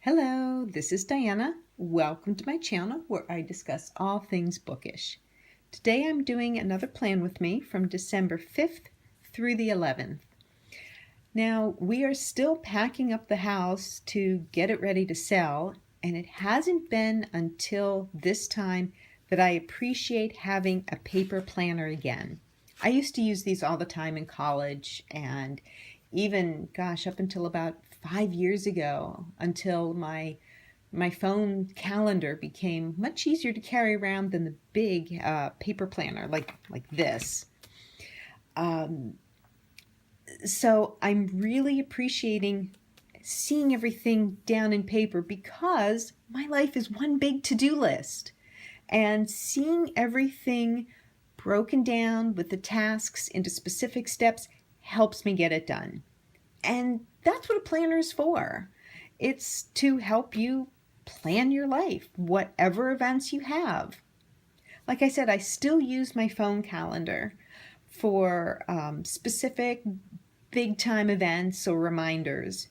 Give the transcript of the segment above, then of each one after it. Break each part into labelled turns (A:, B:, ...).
A: Hello, this is Diana. Welcome to my channel where I discuss all things bookish. Today I'm doing another plan with me from December 5th through the 11th. Now, we are still packing up the house to get it ready to sell, and it hasn't been until this time that I appreciate having a paper planner again. I used to use these all the time in college and even, up until about 5 years ago, until my phone calendar became much easier to carry around than the big paper planner like this. So I'm really appreciating seeing everything down in paper because my life is one big to-do list. And seeing everything broken down with the tasks into specific steps helps me get it done. And that's what a planner is for. It's to help you plan your life, whatever events you have. Like I said, I still use my phone calendar for specific big time events or reminders,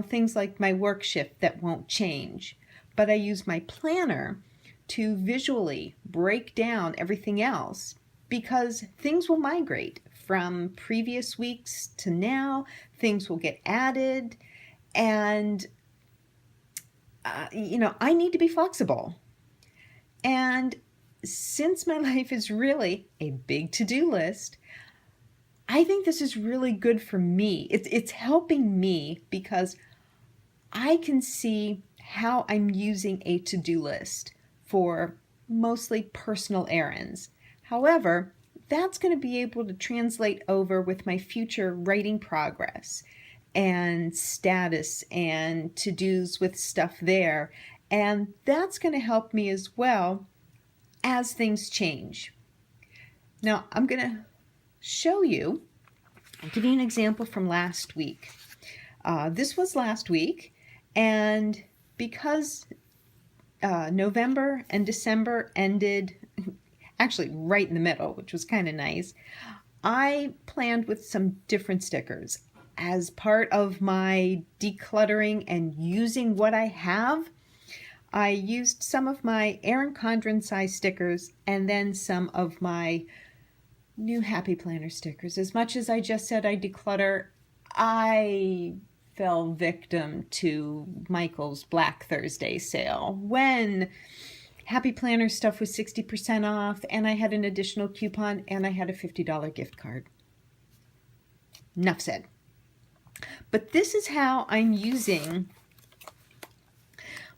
A: things like my work shift that won't change. But I use my planner to visually break down everything else because things will migrate from previous weeks to now. Things will get added, and I need to be flexible. And since my life is really a big to-do list, I think this is really good for me. It's helping me because I can see how I'm using a to-do list for mostly personal errands. However, that's going to be able to translate over with my future writing progress and status and to-dos with stuff there. And that's going to help me as well as things change. Now, I'm going to show you, I'll give you an example from last week. This was last week, and because November and December ended actually right in the middle, which was kind of nice, I planned with some different stickers. As part of my decluttering and using what I have, I used some of my Erin Condren size stickers and then some of my new Happy Planner stickers. As much as I just said I declutter, I fell victim to Michael's Black Thursday sale when Happy Planner stuff was 60% off and I had an additional coupon and I had a $50 gift card. Enough said. But this is how I'm using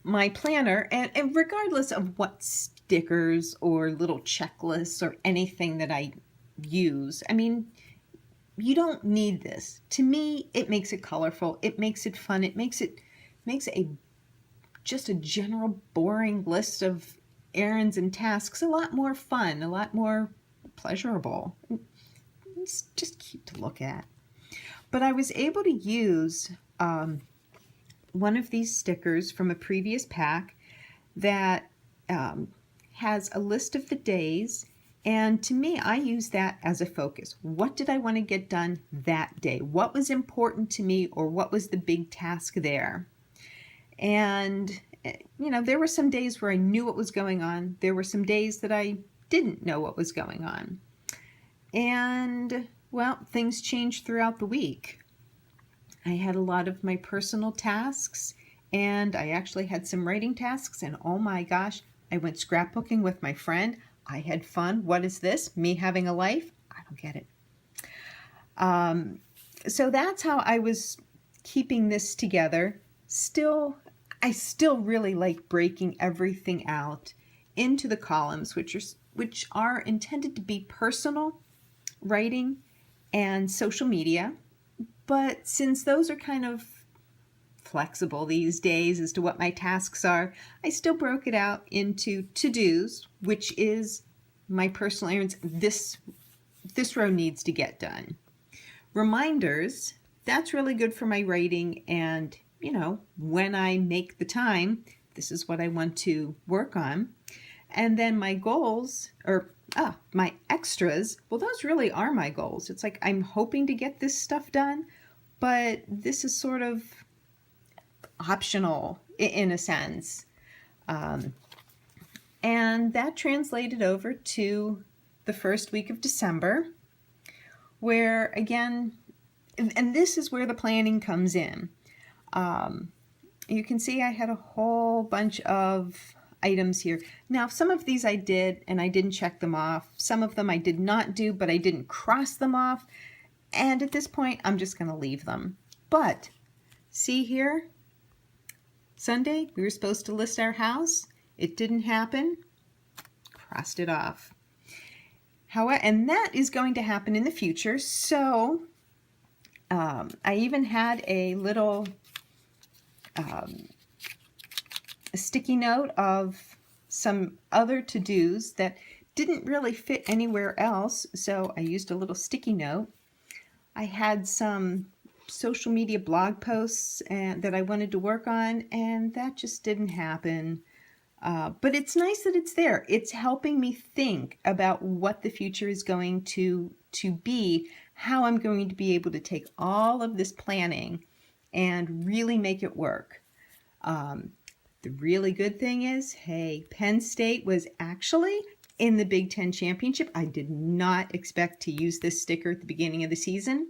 A: my planner, and regardless of what stickers or little checklists or anything that I use, I mean, you don't need this. To me, it makes it colorful, it makes it fun, it makes just a general boring list of errands and tasks a lot more fun, a lot more pleasurable. It's just cute to look at. But I was able to use one of these stickers from a previous pack that has a list of the days, and to me, I use that as a focus. What did I want to get done that day? What was important to me, or what was the big task there? And there were some days where I knew what was going on. There were some days that I didn't know what was going on. And well, things changed throughout the week. I had a lot of my personal tasks, and I actually had some writing tasks, and oh my gosh, I went scrapbooking with my friend. I had fun. What is this? Me having a life? I don't get it. So that's how I was keeping this together. I still really like breaking everything out into the columns, which are intended to be personal, writing, and social media. But since those are kind of flexible these days as to what my tasks are, I still broke it out into to-dos, which is my personal errands. This row needs to get done. Reminders, that's really good for my writing, and when I make the time, this is what I want to work on. And then my goals, or my extras, well, those really are my goals. It's like I'm hoping to get this stuff done, but this is sort of optional. in a sense. And that translated over to the first week of December, where again, and this is where the planning comes in. You can see I had a whole bunch of items here. Now, some of these I did and I didn't check them off. Some of them I did not do, but I didn't cross them off. And at this point, I'm just going to leave them. But see here, Sunday, we were supposed to list our house. It didn't happen. Crossed it off. However, and that is going to happen in the future. So I even had a little a sticky note of some other to-dos that didn't really fit anywhere else. So I used a little sticky note. I had some social media blog posts that I wanted to work on, and that just didn't happen. But it's nice that it's there. It's helping me think about what the future is going to be, how I'm going to be able to take all of this planning and really make it work. The really good thing is, hey, Penn State was actually in the Big Ten Championship. I did not expect to use this sticker at the beginning of the season.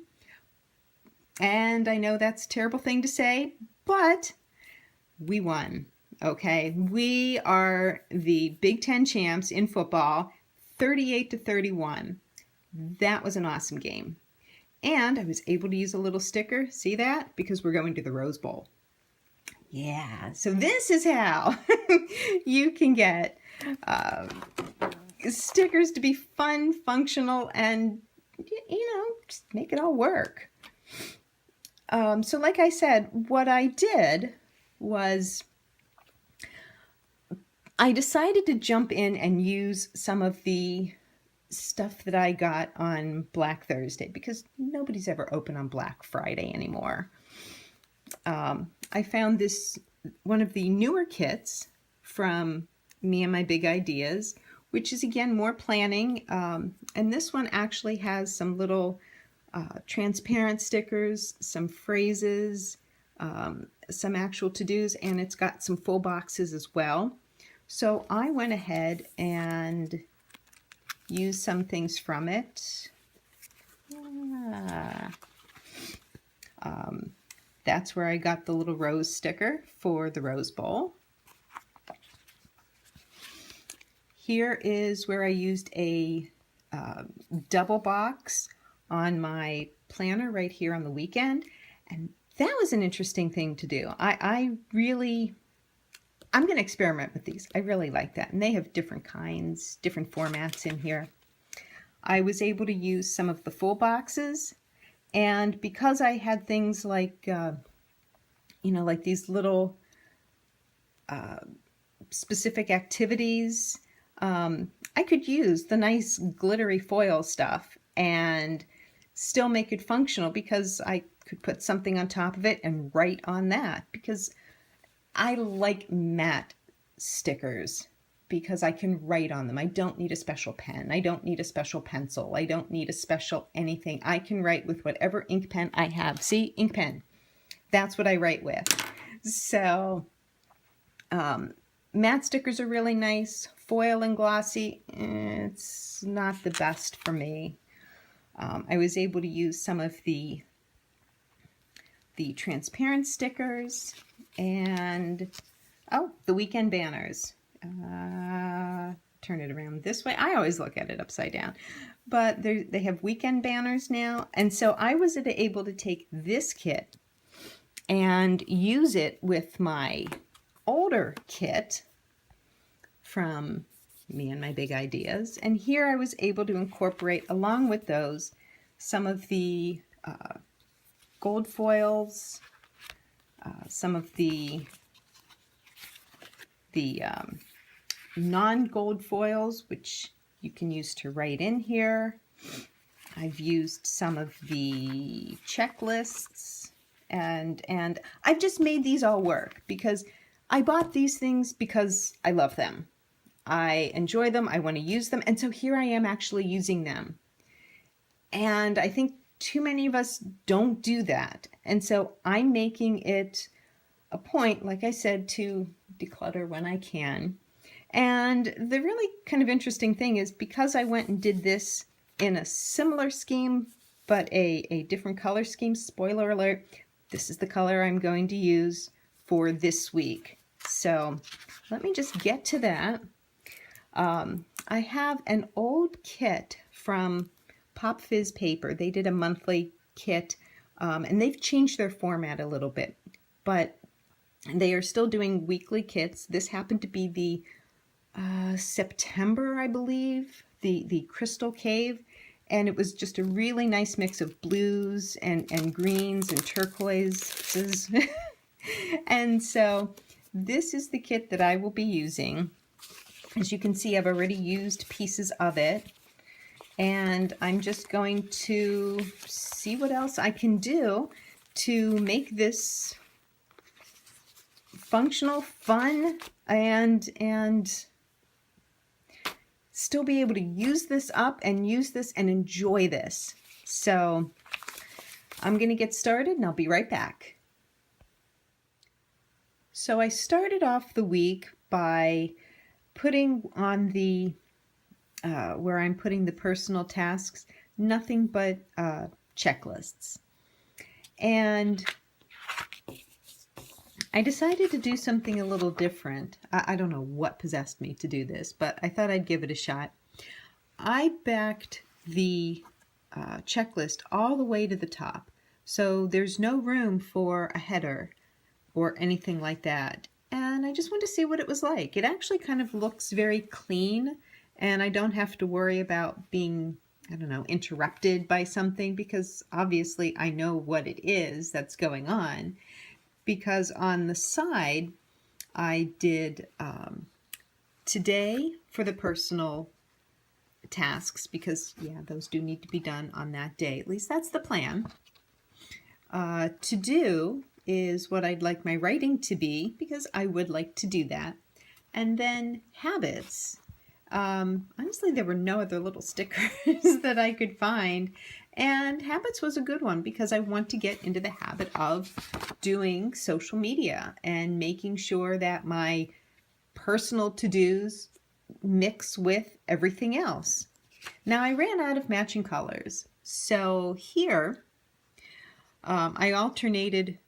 A: And I know that's a terrible thing to say, but we won. Okay, we are the Big Ten champs in football, 38-31. That was an awesome game. And I was able to use a little sticker, see that? Because we're going to the Rose Bowl. Yeah, so this is how you can get stickers to be fun, functional, and, just make it all work. So like I said, what I did was I decided to jump in and use some of the stuff that I got on Black Thursday, because nobody's ever open on Black Friday anymore. I found this, one of the newer kits from Me and My Big Ideas, which is again more planning. And this one actually has some little transparent stickers, some phrases, some actual to-dos, and it's got some full boxes as well. So I went ahead and used some things from it. That's where I got the little rose sticker for the Rose Bowl. Here is where I used a double box on my planner right here on the weekend. And that was an interesting thing to do. I'm going to experiment with these. I really like that. And they have different kinds, different formats in here. I was able to use some of the full boxes. And because I had things like, like these little specific activities, I could use the nice glittery foil stuff and still make it functional, because I could put something on top of it and write on that, because I like matte stickers because I can write on them. I don't need a special pen. I don't need a special pencil. I don't need a special anything. I can write with whatever ink pen I have. See, ink pen. That's what I write with. So matte stickers are really nice. Foil and glossy, it's not the best for me. I was able to use some of the transparent stickers and, the weekend banners. Turn it around this way. I always look at it upside down. But they have weekend banners now. And so I was able to take this kit and use it with my older kit from Me and My Big Ideas. And here I was able to incorporate, along with those, some of the gold foils, some of the non-gold foils, which you can use to write in here. I've used some of the checklists, and I've just made these all work because I bought these things because I love them. I enjoy them. I want to use them. And so here I am actually using them. And I think too many of us don't do that. And so I'm making it a point, like I said, to declutter when I can. And the really kind of interesting thing is because I went and did this in a similar scheme, but a different color scheme, spoiler alert, this is the color I'm going to use for this week. So let me just get to that. I have an old kit from Pop Fizz Paper. They did a monthly kit, and they've changed their format a little bit, but they are still doing weekly kits. This happened to be the September, I believe, the Crystal Cave, and it was just a really nice mix of blues and greens and turquoises. And so this is the kit that I will be using. As you can see, I've already used pieces of it, and I'm just going to see what else I can do to make this functional, fun, and still be able to use this up and use this and enjoy this. So I'm going to get started and I'll be right back. So I started off the week by putting on the, where I'm putting the personal tasks, nothing but checklists. And I decided to do something a little different. I don't know what possessed me to do this, but I thought I'd give it a shot. I backed the checklist all the way to the top, so there's no room for a header or anything like that. And I just wanted to see what it was like. It actually kind of looks very clean, and I don't have to worry about being, I don't know, interrupted by something, because obviously I know what it is that's going on. Because on the side, I did today for the personal tasks, because yeah, those do need to be done on that day. At least that's the plan. To do is what I'd like my writing to be, because I would like to do that. And then habits. Honestly, there were no other little stickers that I could find. And habits was a good one because I want to get into the habit of doing social media and making sure that my personal to-dos mix with everything else. Now I ran out of matching colors. So here I alternated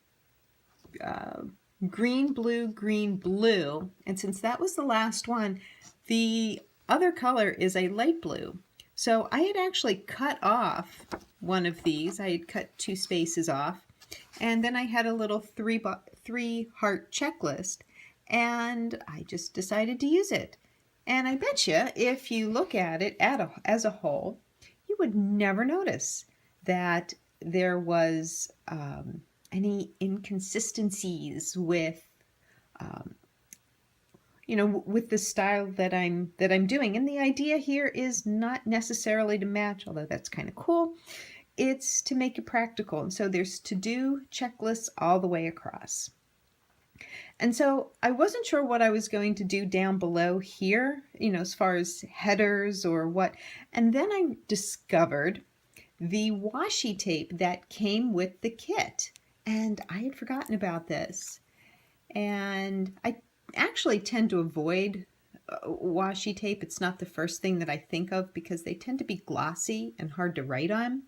A: green, blue. And since that was the last one, the other color is a light blue. So I had actually cut off one of these. I had cut 2 spaces off. And then I had a little three heart checklist. And I just decided to use it. And I bet you, if you look at it as a whole, you would never notice that there was any inconsistencies with with the style that I'm doing. And the idea here is not necessarily to match, although that's kind of cool. It's to make it practical. And so there's to-do checklists all the way across. And so I wasn't sure what I was going to do down below here, as far as headers or what. And then I discovered the washi tape that came with the kit. And I had forgotten about this. And I actually tend to avoid washi tape. It's not the first thing that I think of because they tend to be glossy and hard to write on.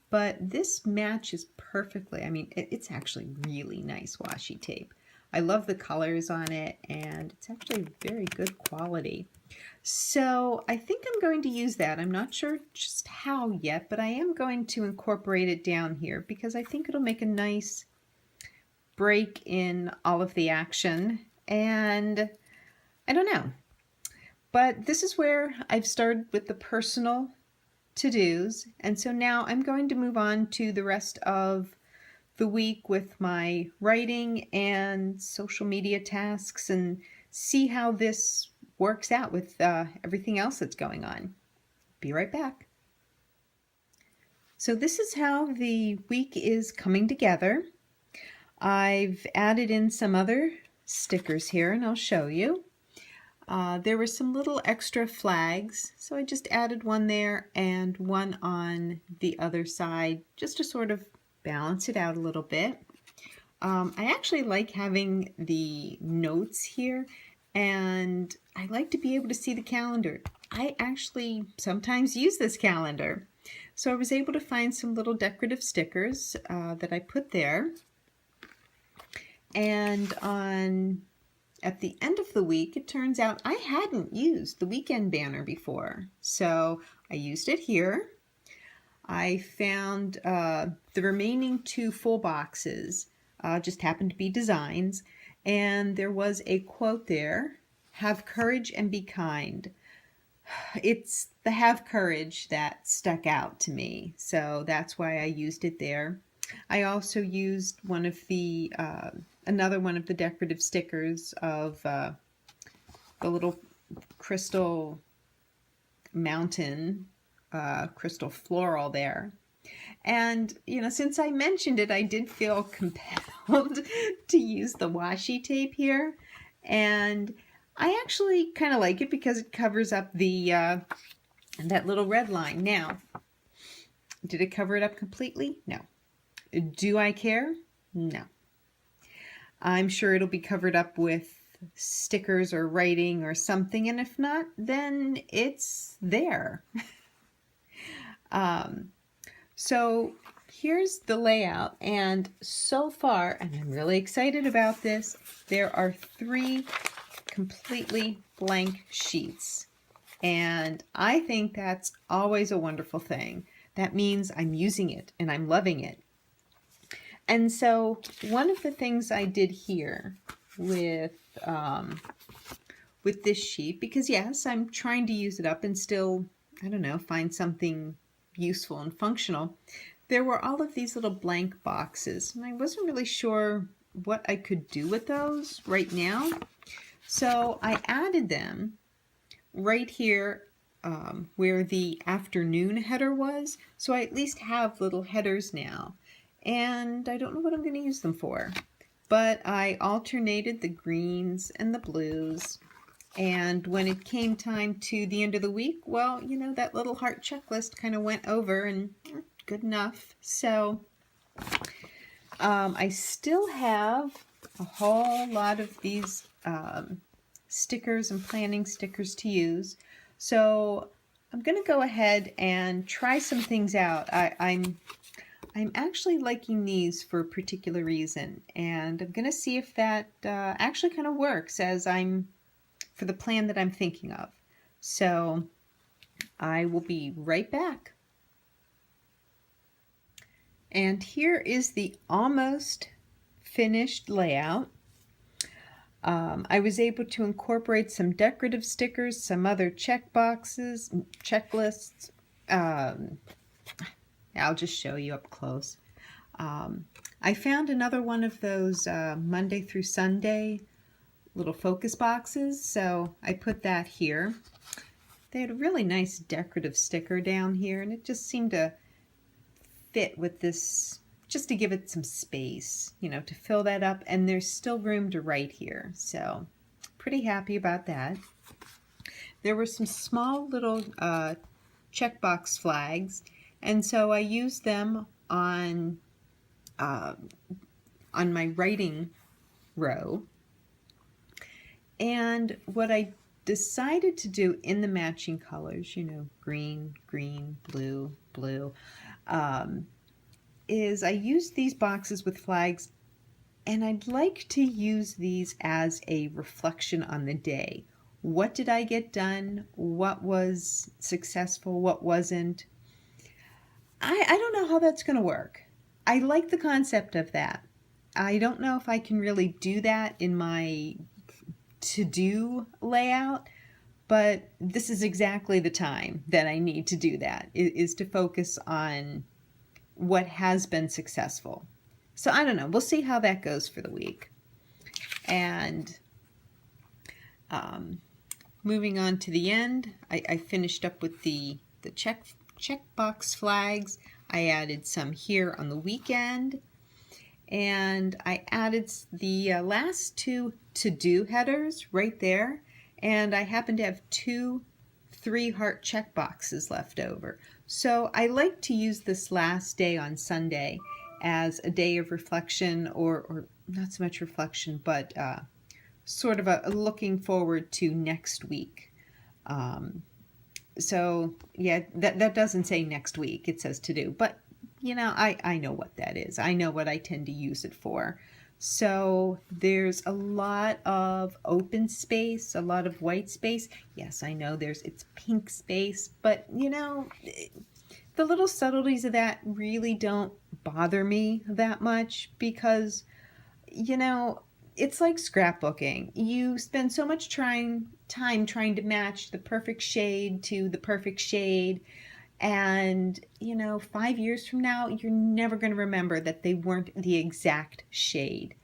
A: But this matches perfectly. I mean, it's actually really nice washi tape. I love the colors on it, and it's actually very good quality. So I think I'm going to use that. I'm not sure just how yet, but I am going to incorporate it down here because I think it'll make a nice break in all of the action. And I don't know, but this is where I've started with the personal to-dos. And so now I'm going to move on to the rest of the week with my writing and social media tasks and see how this works out with everything else that's going on. Be right back. So this is how the week is coming together. I've added in some other stickers here, and I'll show you. There were some little extra flags, so I just added one there and one on the other side just to sort of balance it out a little bit. I actually like having the notes here, and I like to be able to see the calendar. I actually sometimes use this calendar. So I was able to find some little decorative stickers that I put there. And at the end of the week, it turns out I hadn't used the weekend banner before. So I used it here. I found the remaining 2 full boxes just happened to be designs, and there was a quote there: "Have courage and be kind." It's the "have courage" that stuck out to me, so that's why I used it there. I also used one of the another one of the decorative stickers of the little crystal mountain, crystal floral there. And, since I mentioned it, I did feel compelled to use the washi tape here. And I actually kind of like it because it covers up the that little red line. Now, did it cover it up completely? No. Do I care? No. I'm sure it'll be covered up with stickers or writing or something, and if not, then it's there. So here's the layout, and so far, and I'm really excited about this, there are 3 completely blank sheets. And I think that's always a wonderful thing. That means I'm using it and I'm loving it. And so one of the things I did here with this sheet, because yes, I'm trying to use it up and still, I don't know, find something useful and functional, there were all of these little blank boxes, and I wasn't really sure what I could do with those right now. So I added them right here where the afternoon header was, so I at least have little headers now. And I don't know what I'm going to use them for, but I alternated the greens and the blues. And when it came time to the end of the week, well, that little heart checklist kind of went over, and good enough. So I still have a whole lot of these stickers and planning stickers to use. So I'm going to go ahead and try some things out. I'm actually liking these for a particular reason, and I'm going to see if that actually kind of works for the plan that I'm thinking of. So I will be right back. And here is the almost finished layout. I was able to incorporate some decorative stickers, some other checkboxes, checklists. I'll just show you up close. I found another one of those Monday through Sunday little focus boxes, so I put that here. They had a really nice decorative sticker down here, and it just seemed to fit with this, just to give it some space, to fill that up, and there's still room to write here, so pretty happy about that. There were some small little checkbox flags, and so I used them on my writing row. And what I decided to do in the matching colors, green, green, blue, blue, is I used these boxes with flags, and I'd like to use these as a reflection on the day. What did I get done? What was successful? What wasn't? I don't know how that's going to work. I like the concept of that. I don't know if I can really do that in my to-do layout, but this is exactly the time that I need to do that, is to focus on what has been successful. So I don't know. We'll see how that goes for the week. And moving on to the end, I finished up with the checkbox flags. I added some here on the weekend, and I added the last 2 to-do headers right there, and I happen to have 2 3-heart check boxes left over. So I like to use this last day on Sunday as a day of reflection, or not so much reflection, but sort of a looking forward to next week. So yeah, that doesn't say next week, it says to do, but I know what that is. I know what I tend to use it for. So there's a lot of open space, a lot of white space. Yes, I know it's pink space, but the little subtleties of that really don't bother me that much, because it's like scrapbooking. You spend so much time trying to match the perfect shade to the perfect shade, and 5 years from now, you're never going to remember that they weren't the exact shade.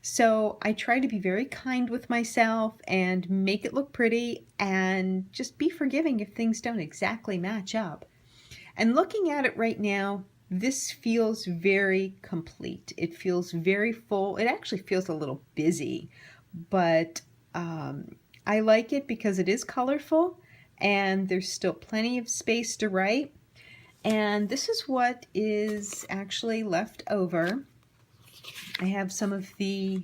A: So I try to be very kind with myself and make it look pretty, and just be forgiving if things don't exactly match up. And looking at it right now, this feels very complete. It feels very full. It actually feels a little busy, but I like it because it is colorful and there's still plenty of space to write. And this is what is actually left over. I have some of the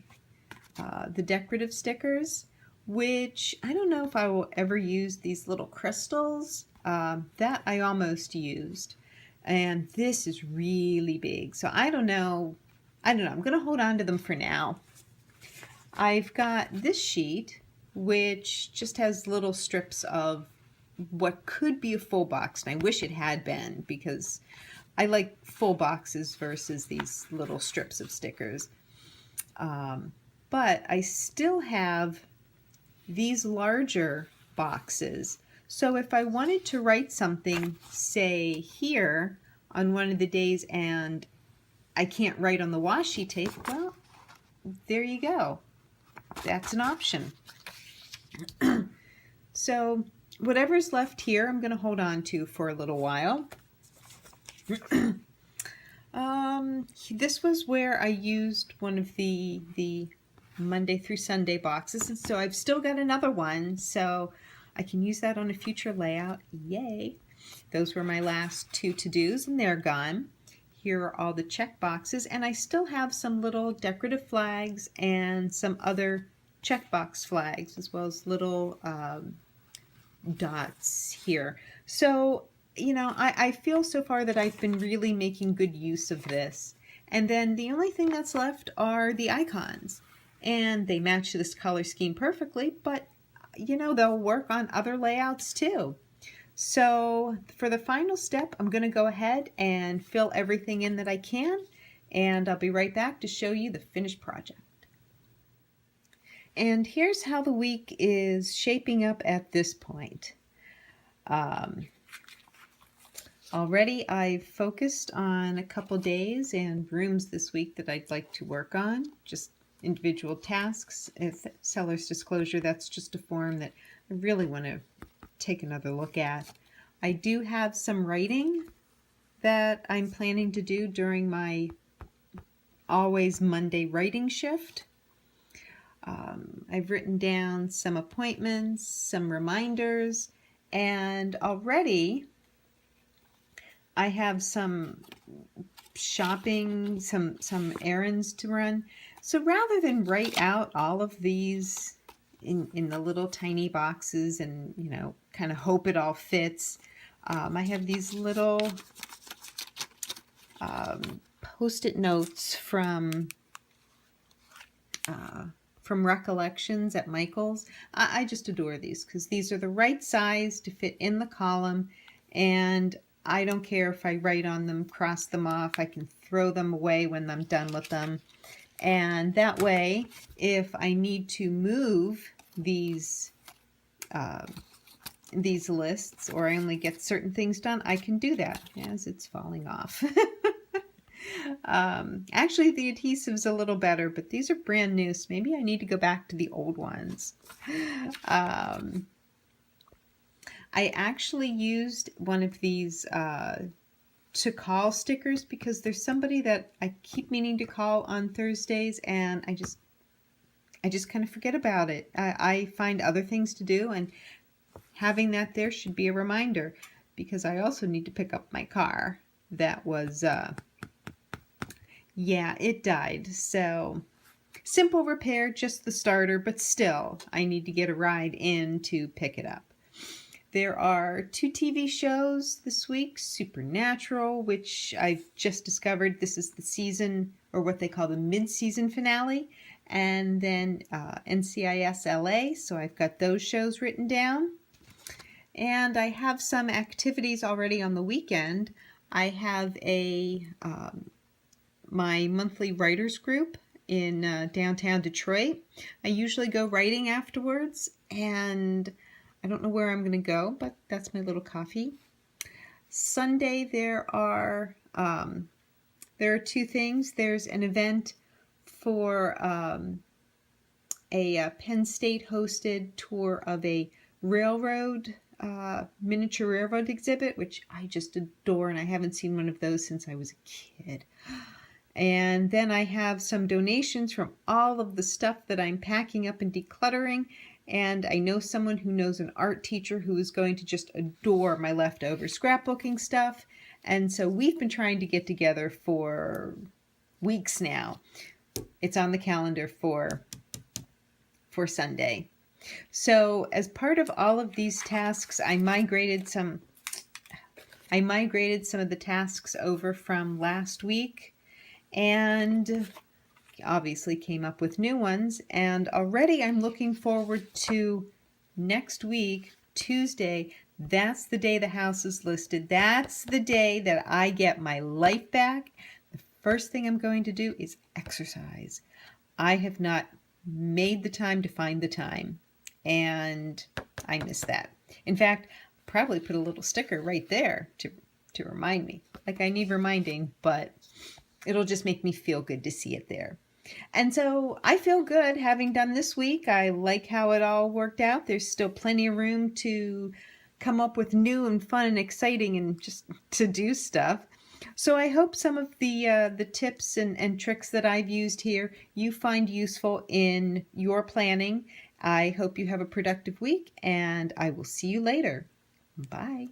A: decorative stickers, which I don't know if I will ever use. These little crystals that I almost used, and this is really big, so I don't know. I'm gonna hold on to them for now. I've got this sheet, which just has little strips of what could be a full box, and I wish it had been, because I like full boxes versus these little strips of stickers. But I still have these larger boxes. So if I wanted to write something, say here, on one of the days, and I can't write on the washi tape, well, there you go. That's an option. So whatever's left here, I'm going to hold on to for a little while. This was where I used one of the Monday through Sunday boxes, and so I've still got another one, so I can use that on a future layout. Yay! Those were my last two to-dos, and they're gone. Here are all the check boxes, and I still have some little decorative flags and some other checkbox flags, as well as little dots here. So I feel so far that I've been really making good use of this. And then the only thing that's left are the icons. And they match this color scheme perfectly, but they'll work on other layouts too. So for the final step, I'm going to go ahead and fill everything in that I can, and I'll be right back to show you the finished project. And here's how the week is shaping up at this point. Already I've focused on a couple days and rooms this week that I'd like to work on, just individual tasks. If seller's disclosure, that's just a form that I really want to take another look at. I do have some writing that I'm planning to do during my always Monday writing shift. I've written down some appointments, some reminders, and already I have some shopping, some errands to run. So rather than write out all of these in the little tiny boxes and kind of hope it all fits, I have these little post-it notes from Recollections at Michael's. I just adore these because these are the right size to fit in the column, and I don't care if I write on them, cross them off. I can throw them away when I'm done with them. And that way, if I need to move these lists, or I only get certain things done, I can do that as it's falling off. Actually, the adhesive's a little better, but these are brand new, so maybe I need to go back to the old ones. I actually used one of these to call stickers because there's somebody that I keep meaning to call on Thursdays, and I just kind of forget about it. I find other things to do, and having that there should be a reminder, because I also need to pick up my car that was Yeah, it died. So simple repair, just the starter, but still, I need to get a ride in to pick it up. There are 2 TV shows this week, Supernatural, which I've just discovered this is the season, or what they call the mid-season finale, and then NCIS LA, so I've got those shows written down. And I have some activities already on the weekend. I have my monthly writers group in downtown Detroit. I usually go writing afterwards, and I don't know where I'm going to go, but that's my little coffee. Sunday there are 2 things. There's an event for a Penn State hosted tour of a railroad miniature railroad exhibit, which I just adore, and I haven't seen one of those since I was a kid. And then I have some donations from all of the stuff that I'm packing up and decluttering. And I know someone who knows an art teacher who is going to just adore my leftover scrapbooking stuff. And so we've been trying to get together for weeks now. It's on the calendar for Sunday. So as part of all of these tasks, I migrated some of the tasks over from last week, and obviously came up with new ones. And already I'm looking forward to next week, Tuesday. That's the day the house is listed. That's the day that I get my life back. The first thing I'm going to do is exercise. I have not made the time to find the time, and I miss that. In fact, probably put a little sticker right there to remind me. Like, I need reminding, but it'll just make me feel good to see it there. And so I feel good having done this week. I like how it all worked out. There's still plenty of room to come up with new and fun and exciting and just to do stuff. So I hope some of the tips and tricks that I've used here you find useful in your planning. I hope you have a productive week, and I will see you later. Bye.